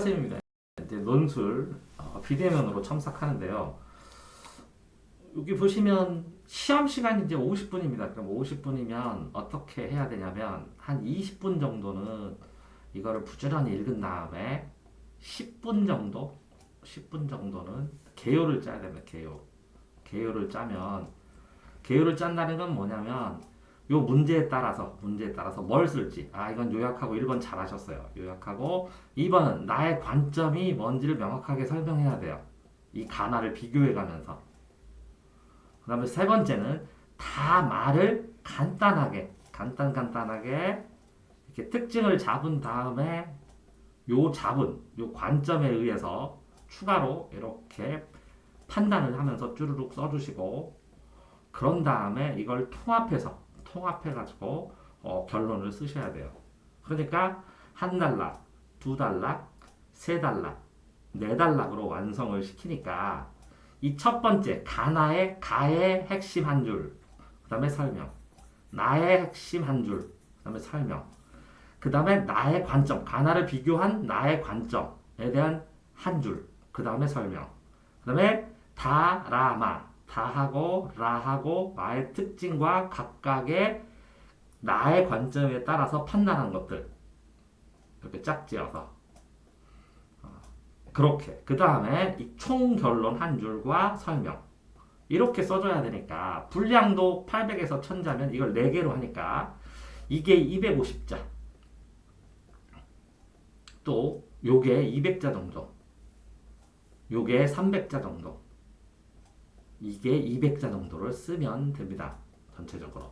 안녕하십니까. 이제 논술 비대면으로 참석하는데요. 여기 보시면 시험 시간이 이제 50분입니다. 그럼 50분이면 어떻게 해야 되냐면 한 20분 정도는 이거를 부지런히 읽은 다음에 10분 정도, 10분 정도는 개요를 짜야 됩니다. 개요. 개요를 짜면 개요를 짠다는 건 뭐냐면 요 문제에 따라서 뭘 쓸지. 아, 이건 요약하고 1번 잘하셨어요. 요약하고 2번은 나의 관점이 뭔지를 명확하게 설명해야 돼요. 이 가나를 비교해 가면서. 그 다음에 세 번째는 다 말을 간단하게 이렇게 특징을 잡은 다음에 요 관점에 의해서 추가로 이렇게 판단을 하면서 쭈루룩 써주시고 그런 다음에 이걸 통합해가지고 결론을 쓰셔야 돼요. 그러니까 한 단락, 두 단락, 세 단락, 네 단락으로 완성을 시키니까 이 첫 번째 가의 핵심 한 줄, 그 다음에 설명, 나의 핵심 한 줄, 그 다음에 설명, 그 다음에 나의 관점, 가나를 비교한 나의 관점에 대한 한 줄, 그 다음에 설명, 그 다음에 다하고 라하고 마의 특징과 각각의 나의 관점에 따라서 판단한 것들 이렇게 짝지어서 그렇게 그 다음에 이 총 결론 한 줄과 설명 이렇게 써줘야 되니까 분량도 800에서 1000자면 이걸 4개로 하니까 이게 250자 또 요게 200자 정도 요게 300자 정도 이게 200자 정도를 쓰면 됩니다. 전체적으로.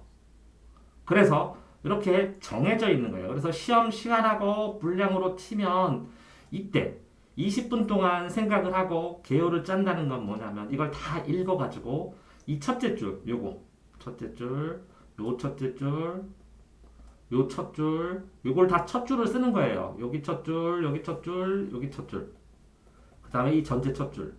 그래서 이렇게 정해져 있는 거예요. 그래서 시험 시간하고 분량으로 치면 이때 20분 동안 생각을 하고 개요를 짠다는 건 뭐냐면 이걸 다 읽어가지고 이 첫째 줄, 요거 첫째 줄, 요 첫째 줄, 요 첫 줄, 요걸 다 첫 줄을 쓰는 거예요. 여기 첫 줄, 여기 첫 줄, 여기 첫 줄. 그 다음에 이 전체 첫 줄.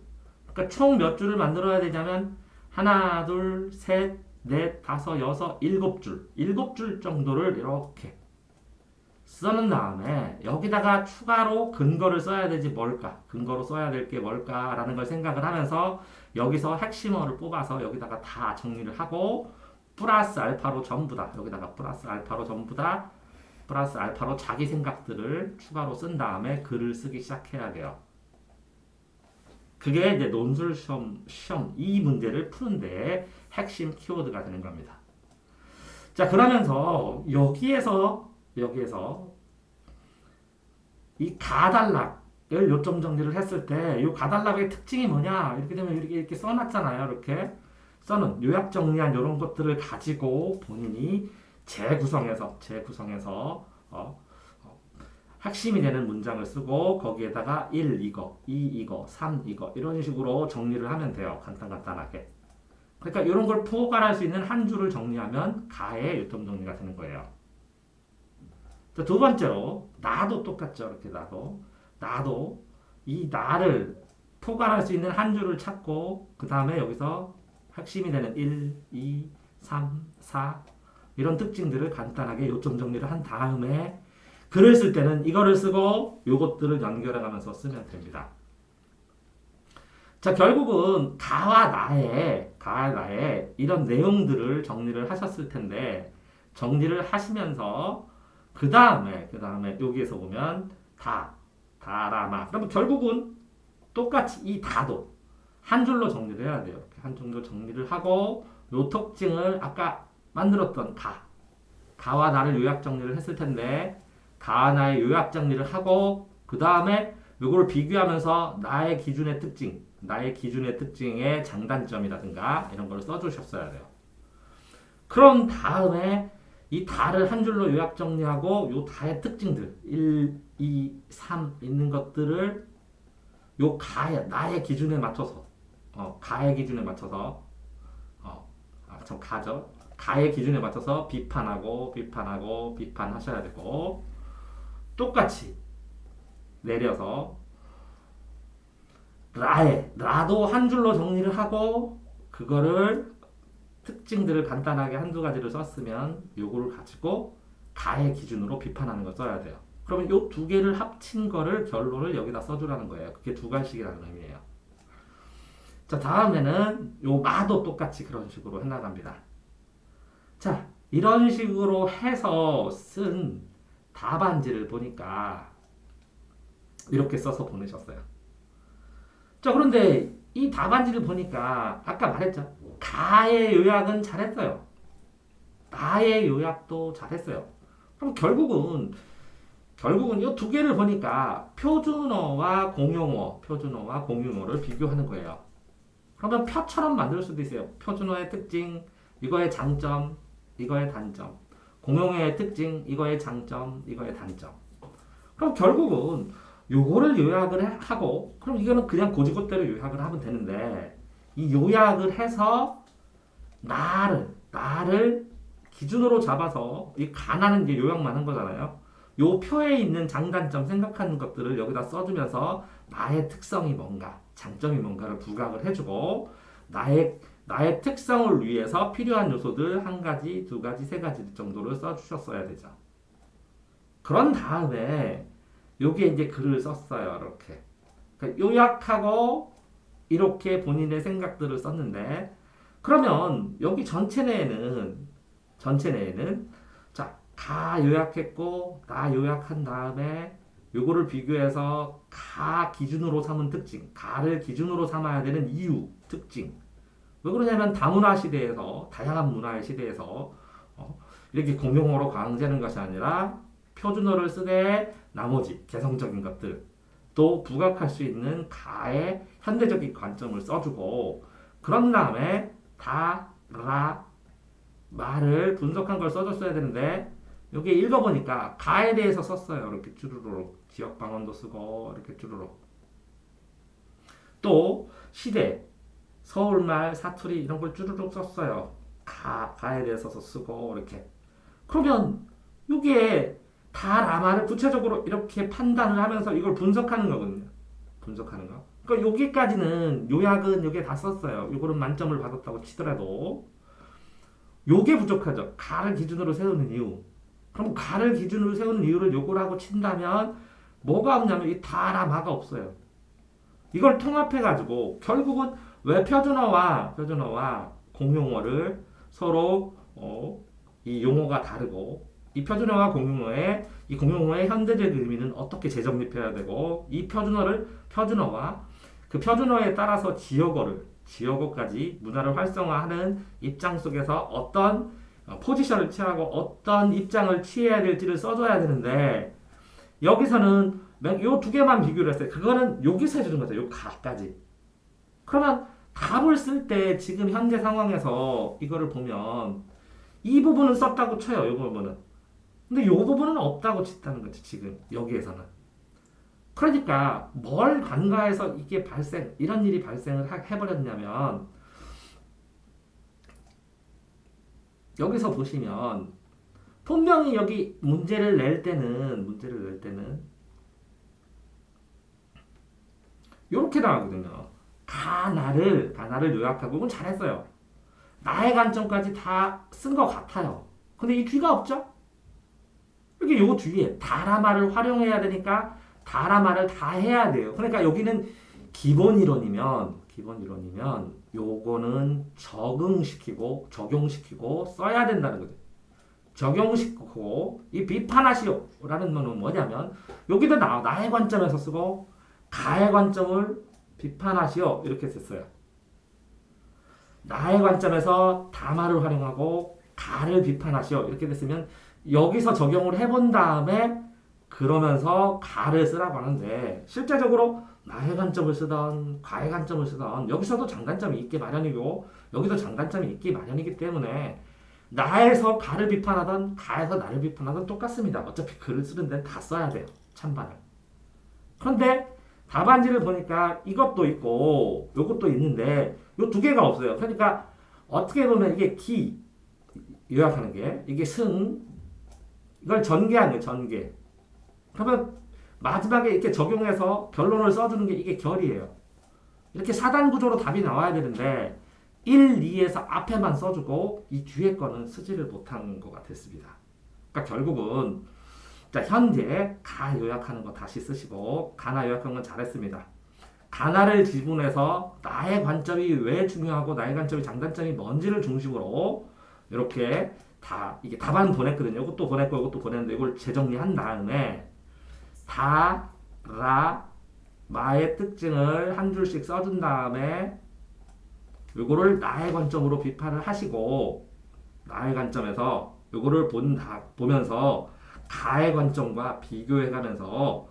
그러니까 총 몇 줄을 만들어야 되냐면 하나, 둘, 셋, 넷, 다섯, 여섯, 일곱 줄. 일곱 줄 정도를 이렇게 써는 다음에 여기다가 추가로 근거를 써야 되지 뭘까? 근거로 써야 될 게 뭘까라는 걸 생각을 하면서 여기서 핵심어를 뽑아서 여기다가 다 정리를 하고 플러스 알파로 전부 다 여기다가 플러스 알파로 전부 다 플러스 알파로 자기 생각들을 추가로 쓴 다음에 글을 쓰기 시작해야 돼요. 그게 이제 논술 시험 이 문제를 푸는데 핵심 키워드가 되는 겁니다. 자, 그러면서 여기에서 이 가단락을 요점 정리를 했을 때 이 가단락의 특징이 뭐냐 이렇게 되면 이렇게 써놨잖아요. 이렇게 써는 요약 정리한 이런 것들을 가지고 본인이 재구성해서 핵심이 되는 문장을 쓰고 거기에다가 1 이거, 2 이거, 3 이거 이런 식으로 정리를 하면 돼요. 간단하게. 그러니까 이런 걸 포괄할 수 있는 한 줄을 정리하면 가의 요점 정리가 되는 거예요. 자, 두 번째로 나도 똑같죠. 이렇게 나도 이 나를 포괄할 수 있는 한 줄을 찾고 그 다음에 여기서 핵심이 되는 1, 2, 3, 4 이런 특징들을 간단하게 요점 정리를 한 다음에 글을 쓸 때는 이거를 쓰고 요것들을 연결해 가면서 쓰면 됩니다. 자, 결국은 가와 나의 이런 내용들을 정리를 하셨을 텐데 정리를 하시면서 그 다음에 여기에서 보면 다라마 그러면 결국은 똑같이 이 다도 한 줄로 정리를 해야 돼요. 한 줄로 정리를 하고 요 특징을 아까 만들었던 가와 나를 요약 정리를 했을 텐데 가와 나의 요약 정리를 하고 그 다음에 요걸 비교하면서 나의 기준의 특징의 장단점이라든가 이런 걸 써주셨어야 돼요. 그런 다음에 이 다를 한 줄로 요약 정리하고 요 다의 특징들 1, 2, 3 있는 것들을 요 나의 기준에 맞춰서 가의 기준에 맞춰서 가의 기준에 맞춰서 비판하셔야 되고 똑같이 내려서 라도 한 줄로 정리를 하고 그거를 특징들을 간단하게 한두 가지를 썼으면 요거를 가지고 가의 기준으로 비판하는 걸 써야 돼요. 그러면 이 두 개를 합친 거를 결론을 여기다 써주라는 거예요. 그게 두괄식이라는 의미예요. 자, 다음에는 요 마도 똑같이 그런 식으로 해나갑니다. 자, 이런 식으로 해서 쓴 답안지를 보니까 이렇게 써서 보내셨어요. 자, 그런데 이 답안지를 보니까 아까 말했죠. 가의 요약은 잘했어요. 나의 요약도 잘했어요. 그럼 결국은 이 두 개를 보니까 표준어와 공용어를 비교하는 거예요. 그러면 표처럼 만들 수도 있어요. 표준어의 특징, 이거의 장점, 이거의 단점. 공용어의 특징, 이거의 장점, 이거의 단점. 그럼 결국은 요거를 요약을 하고, 그럼 이거는 그냥 고지고대로 요약을 하면 되는데, 이 요약을 해서 나를 기준으로 잡아서 이 가나는 이제 요약만 한 거잖아요. 요 표에 있는 장단점 생각하는 것들을 여기다 써주면서 나의 특성이 뭔가, 장점이 뭔가를 부각을 해주고 나의 특성을 위해서 필요한 요소들 한 가지, 두 가지, 세 가지 정도를 써주셨어야 되죠. 그런 다음에 여기에 이제 글을 썼어요. 이렇게 그러니까 요약하고 이렇게 본인의 생각들을 썼는데 그러면 여기 전체 내에는 자, 가 요약했고 나 요약한 다음에 요거를 비교해서 가 기준으로 삼은 특징, 가를 기준으로 삼아야 되는 이유, 특징. 왜 그러냐면 다문화 시대에서 다양한 문화의 시대에서 이렇게 공용어로 강제하는 것이 아니라 표준어를 쓰되 나머지 개성적인 것들 또 부각할 수 있는 가의 현대적인 관점을 써주고 그런 다음에 다, 라, 말을 분석한 걸 써줬어야 되는데 여기 읽어보니까 가에 대해서 썼어요. 이렇게 쭈루룩 지역 방언도 쓰고 이렇게 쭈루룩 또 시대 서울말 사투리 이런 걸 쭈루룩 썼어요. 가에 대해서 쓰고 이렇게 그러면 이게 다 라마를 구체적으로 이렇게 판단을 하면서 이걸 분석하는 거거든요. 분석하는 거. 그러니까 여기까지는 요약은 여기에 다 썼어요. 요거는 만점을 받았다고 치더라도 요게 부족하죠. 가를 기준으로 세우는 이유. 그럼 가를 기준으로 세우는 이유를 요거라고 친다면 뭐가 없냐면 이 다라마가 없어요. 이걸 통합해가지고 결국은 왜 표준어와 공용어를 서로 이 용어가 다르고 이 표준어와 이 공용어의 현대적 의미는 어떻게 재정립해야 되고 이 표준어와 그 표준어에 따라서 지역어까지 문화를 활성화하는 입장 속에서 어떤 포지션을 취하고 어떤 입장을 취해야 될지를 써줘야 되는데 여기서는 요 두 개만 비교를 했어요. 그거는 여기서 해주는 거죠. 요 가까지. 그러면 답을 쓸 때 지금 현재 상황에서 이거를 보면 이 부분은 썼다고 쳐요. 이 부분은. 근데 이 부분은 없다고 친다는 거지 지금 여기에서는. 그러니까 뭘 간과해서 이런 일이 발생을 해버렸냐면 여기서 보시면 분명히 여기 문제를 낼 때는 이렇게 나오거든요. 가나를 요약하고 그건 잘했어요. 나의 관점까지 다 쓴 것 같아요. 근데 이 뒤가 없죠? 이렇게 요 뒤에 다라마를 활용해야 되니까 다라마를 다 해야 돼요. 그러니까 여기는 기본 이론이면 요거는 적용시키고 써야 된다는 거죠. 적용시키고 이 비판하시오라는 거는 뭐냐면 여기도 나의 관점에서 쓰고 가의 관점을 비판하시오 이렇게 썼어요. 나의 관점에서 다마를 활용하고 가를 비판하시오 이렇게 됐으면 여기서 적용을 해본 다음에 그러면서 가를 쓰라고 하는데 실제적으로 나의 관점을 쓰던 가의 관점을 쓰던 여기서도 장단점이 있기 마련이고 여기도 장단점이 있기 마련이기 때문에 나에서 가를 비판하던 가에서 나를 비판하던 똑같습니다. 어차피 글을 쓰는 데는 다 써야 돼요. 찬반을. 그런데 답안지를 보니까 이것도 있고 요것도 있는데 요 두 개가 없어요. 그러니까 어떻게 보면 이게 요약하는 게 이게 이걸 전개하는 거예요. 전개. 그러면 마지막에 이렇게 적용해서 결론을 써주는 게 이게 결이에요. 이렇게 4단 구조로 답이 나와야 되는데 1, 2에서 앞에만 써주고 이 뒤에 거는 쓰지를 못한 것 같았습니다. 그러니까 결국은 자, 현재 가 요약하는 거 다시 쓰시고 가나 요약한 건 잘했습니다. 가나를 지분해서 나의 관점이 왜 중요하고 나의 관점이 장단점이 뭔지를 중심으로 이렇게 다 이게 답안 보냈거든요. 이것도 보냈고 이것도 보냈는데 이걸 재정리한 다음에 다, 라, 마의 특징을 한 줄씩 써준 다음에 이거를 나의 관점으로 비판을 하시고 나의 관점에서 이거를 보면서 가의 관점과 비교해가면서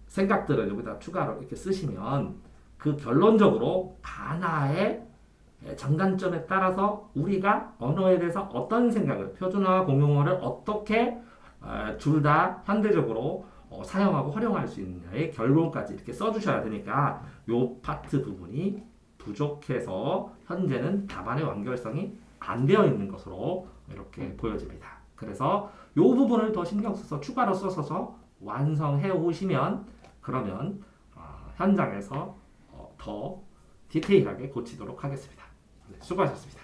생각들을 여기다 추가로 이렇게 쓰시면 그 결론적으로 가나의 장단점에 따라서 우리가 언어에 대해서 어떤 생각을 표준어와 공용어를 어떻게 둘 다 현대적으로 사용하고 활용할 수 있느냐의 결론까지 이렇게 써주셔야 되니까 요 파트 부분이 부족해서 현재는 답안의 완결성이 안 되어 있는 것으로 이렇게 보여집니다. 그래서 요 부분을 더 신경 써서 추가로 써서 완성해 오시면 그러면 현장에서 더 디테일하게 고치도록 하겠습니다. 네, 수고하셨습니다.